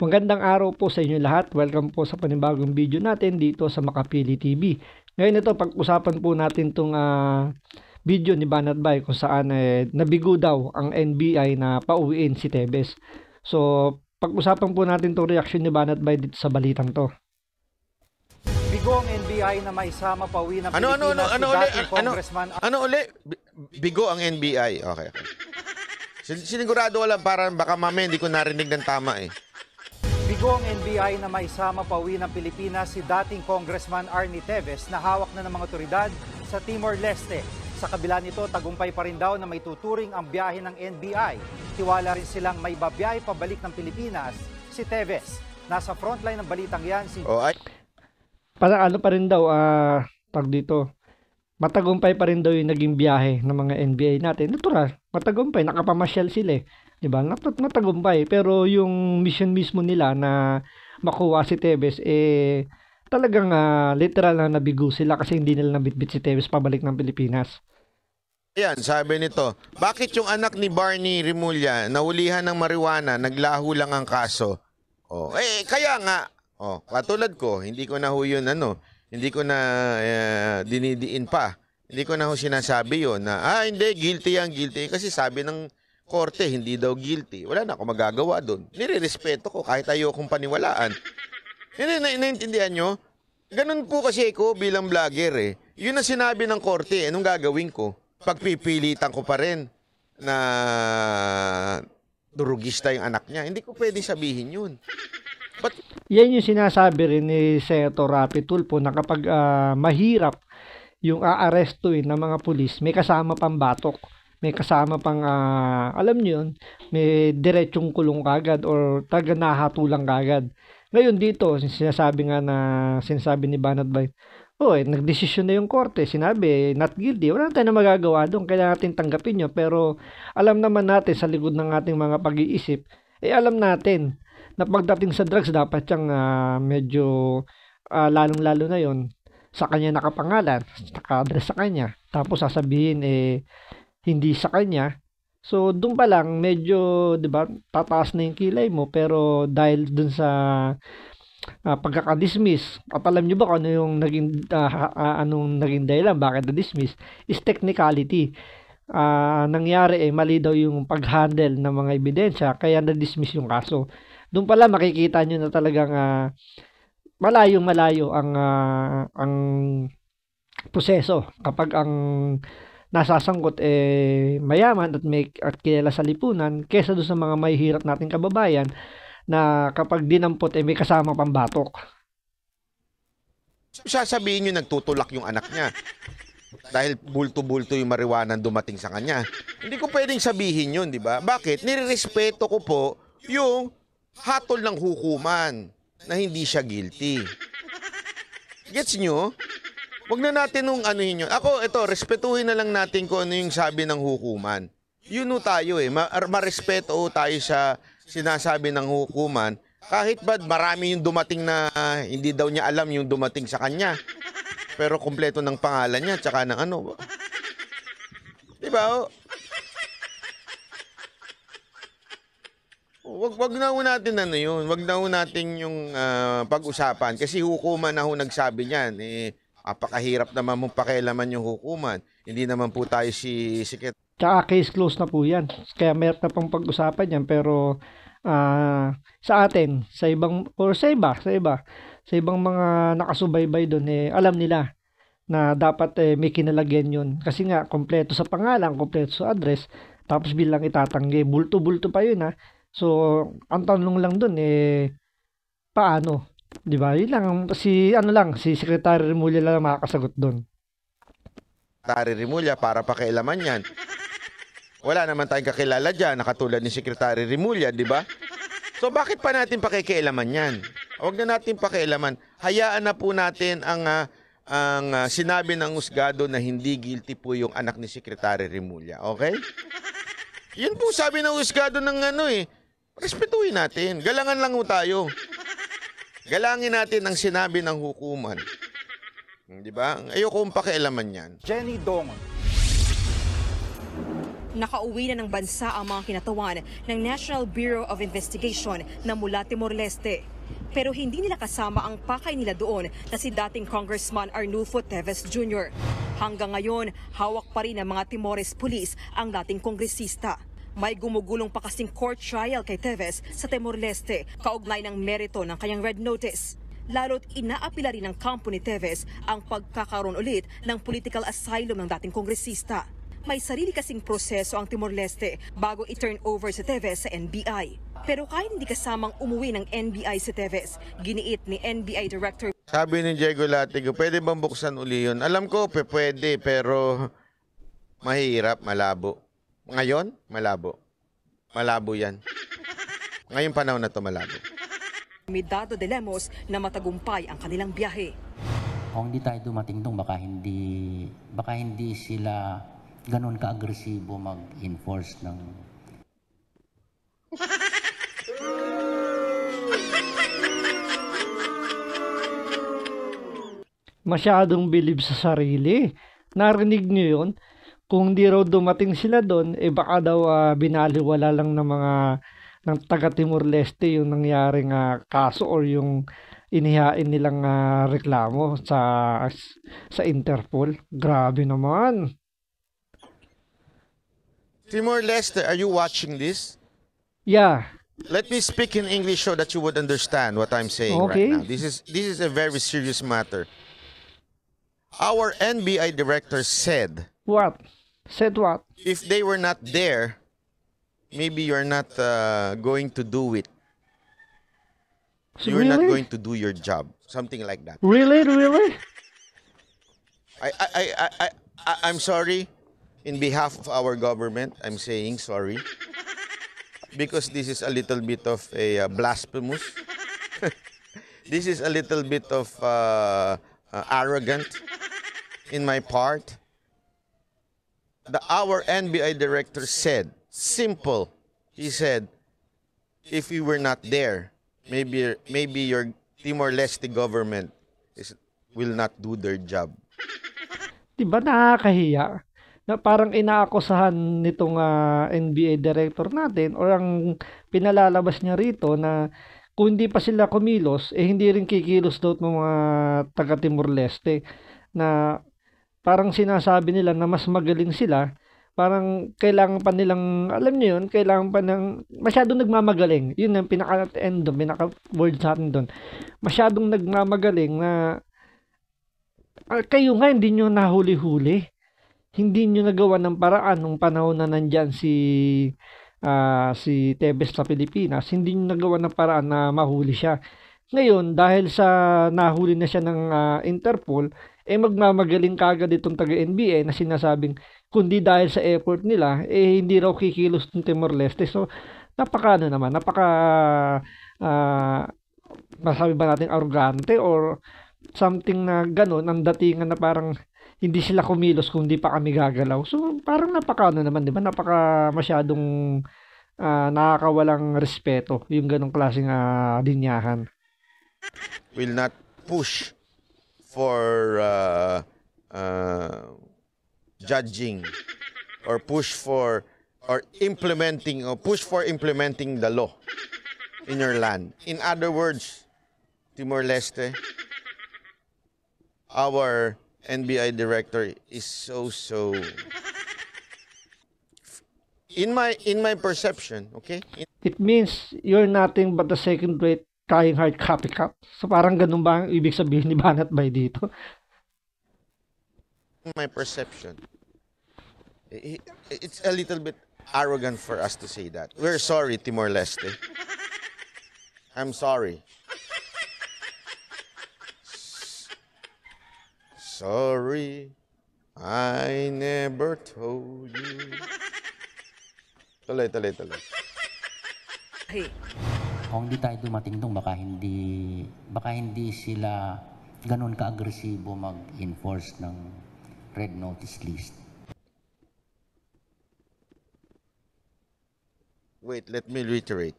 Magandang araw po sa inyo lahat. Welcome po sa panibagong video natin dito sa Makapili TV. Ngayon ito, pag-usapan po natin itong video ni Banat Bay kung saan nabigo daw ang NBI na pauwiin si Tevez. So, pag-usapan po natin itong reaction ni Banat Bay dito sa balitang to. Bigo ang NBI na maisama pauwi ng Pilipinas si dating Congressman. Ano uli? Bigo ang NBI. Okay. Sinigurado wala para baka mamaya hindi ko narinig ng tama eh. Bigo ang NBI na maisama pauwi ng Pilipinas si dating Congressman Arnie Tevez na hawak na ng mga otoridad sa Timor-Leste. Sa kabila nito, tagumpay pa rin daw na may tuturing ang biyahe ng NBI. Tiwala rin silang may babiyahe pabalik ng Pilipinas si Tevez. Nasa frontline ng balitang yan si... Parang ano pa rin daw, tag dito, matagumpay pa rin daw yung naging biyahe ng mga NBI natin. Natural, matagumpay, nakapamasyal sila eh. Diba? Matagumpay. Pero yung mission mismo nila na makuha si Tevez, talagang literal na nabigo sila kasi hindi nila nabitbit si Tevez pabalik ng Pilipinas. Yan, sabi nito, bakit yung anak ni Barney Remulla nahulihan ng marijuana, naglaho lang ang kaso? Kaya nga, katulad ko, hindi ko na ho yun, hindi ko na dinidiin pa. Hindi ko na ho sinasabi yun na, hindi, guilty yan, guilty. Kasi sabi ng korte, hindi daw guilty. Wala na ako magagawa doon. Nire-respeto ko kahit ayokong paniwalaan. Hindi, naintindihan nyo? Ganun po kasi ako bilang vlogger eh. Yun ang sinabi ng korte, anong gagawin ko? Pagpipilitan ko pa rin na durugista yung anak niya. Hindi ko pwedeng sabihin yun. But, yan yung sinasabi rin ni Senator Rapi Tulfo na kapag mahirap yung aarestuin ng mga pulis, may kasama pang batok. May kasama pang, alam nyo yun, may diretsong kulong kagad or taga nahatulang kagad. Ngayon dito, sinasabi ni Banat Bay, nagdesisyon na yung korte, sinabi, not guilty, wala tayong magagawa doon, kailangan natin tanggapin nyo, pero alam naman natin sa likod ng ating mga pag-iisip, alam natin na pagdating sa drugs, dapat siyang medyo lalong-lalo na yon sa kanya nakapangalan, naka-address sa kanya, tapos sasabihin, hindi sa kanya. So, doon pa lang, medyo, di ba, tataas na yung kilay mo, pero dahil dun sa pagkakadismiss, at alam nyo ba kung ano yung anong naging dahilan, bakit na-dismiss, is technicality. Nangyari, mali daw yung pag-handle ng mga ebidensya, kaya na-dismiss yung kaso. Doon pala, makikita nyo na talagang malayong-malayo ang proseso kapag ang nasasangkot mayaman at kilala sa lipunan kesa doon sa mga mahihirap nating kababayan na kapag dinampot may kasama pang batok. sasabihin nyo nagtutulak yung anak niya dahil bulto-bulto yung marijuana dumating sa kanya. Hindi ko pwedeng sabihin yun, di ba? Bakit? Nirerespeto ko po yung hatol ng hukuman na hindi siya guilty. Gets nyo? Huwag na natin nung anuhin yun. Ako, respetuhin na lang natin kung ano yung sabi ng hukuman. Yun tayo marespeto tayo sa sinasabi ng hukuman. Kahit ba marami yung dumating na hindi daw niya alam yung dumating sa kanya. Pero kumpleto ng pangalan niya, tsaka ng ano. Diba? Wag na ho natin yun. Wag na ho natin yung pag-usapan. Kasi hukuman na ho nagsabi niyan. Apakahirap naman mong pakialaman yung hukuman. Hindi naman po tayo si Siket. Tsaka case closed na po yan. Kaya mayroon na pang pag-usapan yan. Pero sa atin, sa ibang mga nakasubaybay doon, alam nila na dapat may kinalagyan yun. Kasi nga, kompleto sa pangalan, kompleto sa address, tapos bilang itatanggi. Bulto-bulto pa yun ha. So, ang tanong lang doon, paano? Di ba? Yun lang, si Secretary Remulla lang makakasagot doon. Secretary Remulla, para pakialaman yan. Wala naman tayong kakilala dyan, nakatulad ni Secretary Remulla, di ba? So, bakit pa natin pakikialaman yan? Huwag na natin pakialaman. Hayaan na po natin ang sinabi ng husgado na hindi guilty po yung anak ni Secretary Remulla. Okay? Yun po sabi ng husgado ng respetuhin natin. Galangan lang po tayo. Galangin natin ang sinabi ng hukuman. Di ba? Ayoko kong pakialaman yan. Jenny Dong. Nakauwi na ng bansa ang mga kinatawan ng National Bureau of Investigation na mula Timor-Leste. Pero hindi nila kasama ang pakay nila doon na si dating Congressman Arnulfo Teves Jr. Hanggang ngayon, hawak pa rin ng mga Timores Police ang dating kongresista. May gumugulong pa kasing court trial kay Teves sa Timor-Leste kaugnay ng merito ng kanyang red notice. Lalo't inaapila rin ng kampo ni Teves ang pagkakaroon ulit ng political asylum ng dating kongresista. May sarili kasing proseso ang Timor-Leste bago i-turn over si Teves sa NBI. Pero kahit hindi kasamang umuwi ng NBI si Teves, giniit ni NBI Director. Sabi ni Diego Latigo, pwede bang buksan uli yun? Alam ko, pwede, pero mahirap, malabo. Ngayon, malabo. Malabo yan. Ngayong panahon na to malabo. Midado de Lemos na matagumpay ang kanilang biyahe. Kung hindi tayo dumating doon, baka hindi sila ganun ka-agresibo mag-enforce ng... Masyadong bilib sa sarili. Narinig nyo yun? Kung di raw dumating sila doon, baka daw binaliwala lang ng taga Timor-Leste yung nangyaring kaso or yung inihain nilang reklamo sa Interpol. Grabe naman. Timor-Leste, are you watching this? Yeah. Let me speak in English so that you would understand what I'm saying Okay. right now. This is a very serious matter. Our NBI director said, What? Said what? if they were not there, maybe you're not going to do it. You're not Really? going to do your job. Something like that. Really? Really? I'm sorry. In behalf of our government, I'm saying sorry. Because this is a little bit of a blasphemous. This is a little bit of arrogant in my part. Our NBI director said, simple. He said, if you were not there, maybe your Timor-Leste government will not do their job. Diba nakakahiya? Na parang inaakusahan nitong NBA director natin or ang pinalalabas niya rito na kung hindi pa sila kumilos, hindi rin kikilos daw ng mga taga Timor-Leste na parang sinasabi nila na mas magaling sila, parang kailangan pa nilang, alam niyo yun, kailangan pa ng, masyadong nagmamagaling. Yun ang pinaka-end doon, pinaka-word sa atin doon. Masyadong nagmamagaling na kayo nga hindi nyo nahuli-huli. Hindi nyo nagawa ng paraan nung panahon na nandyan si Teves sa Pilipinas. Hindi nyo nagawa ng paraan na mahuli siya. Ngayon, dahil sa nahuli na siya ng Interpol, magmamagaling kagad itong taga-NBA na sinasabing kundi dahil sa effort nila, hindi raw kikilos ng Timor-Leste. So, masabi ba natin arrogante or something na ganun, ang datingan na parang hindi sila kumilos kung di pa kami gagalaw. So, parang naman, di ba? Masyadong nakakawalang respeto yung ganong klaseng linyahan. Will not push for judging or push for implementing the law in your land. In other words, Timor-Leste, our NBI director is so in my perception, okay? It means you're nothing but a second-rate trying hard copycat. So parang ganun ba ang ibig sabihin ni Banat Bay dito? In my perception, it's a little bit arrogant for us to say that. We're sorry, Timor-Leste. I'm sorry. Sorry, I never told you. Tuloy. Hey. Kung hindi tayo dumating doon, baka hindi sila ganun ka-agresibo mag-enforce ng red notice list. Wait, let me reiterate.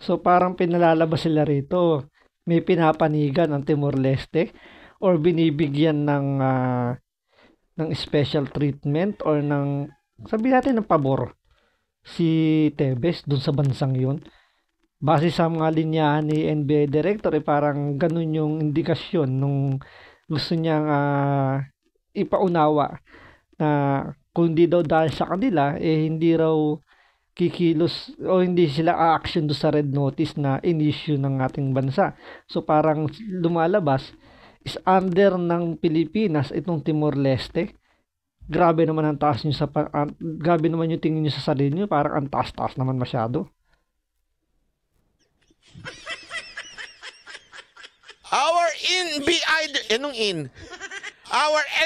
So parang pinalalabas sila rito. May pinapanigan ang Timor-Leste or binibigyan ng ng special treatment or ng, sabihin natin, ng pabor si Tevez dun sa bansang yun. Base sa mga linyahan ni NBA Director, parang ganun yung indikasyon nung gusto niyang ipaunawa na kung di daw dahil sa kanila, hindi raw kikilos o hindi sila a-action do sa red notice na in-issue ng ating bansa. So parang lumalabas is under ng Pilipinas itong Timor-Leste. Grabe naman ang taas nyo grabe naman yung tingin nyo sa sarili nyo, parang ang taas-taas naman masyado. Our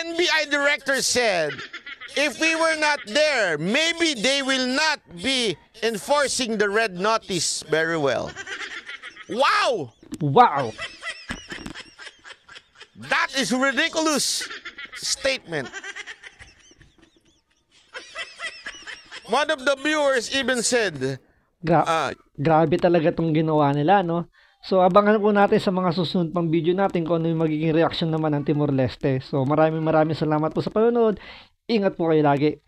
NBI director said, if we were not there, maybe they will not be enforcing the red notice very well. Wow! Wow! That is ridiculous statement. One of the viewers even said, grabe talaga itong ginawa nila, no? So, abangan po natin sa mga susunod pang video natin kung ano yung magiging reaction naman ng Timor-Leste. So, maraming salamat po sa panonood. Ingat po kayo lagi.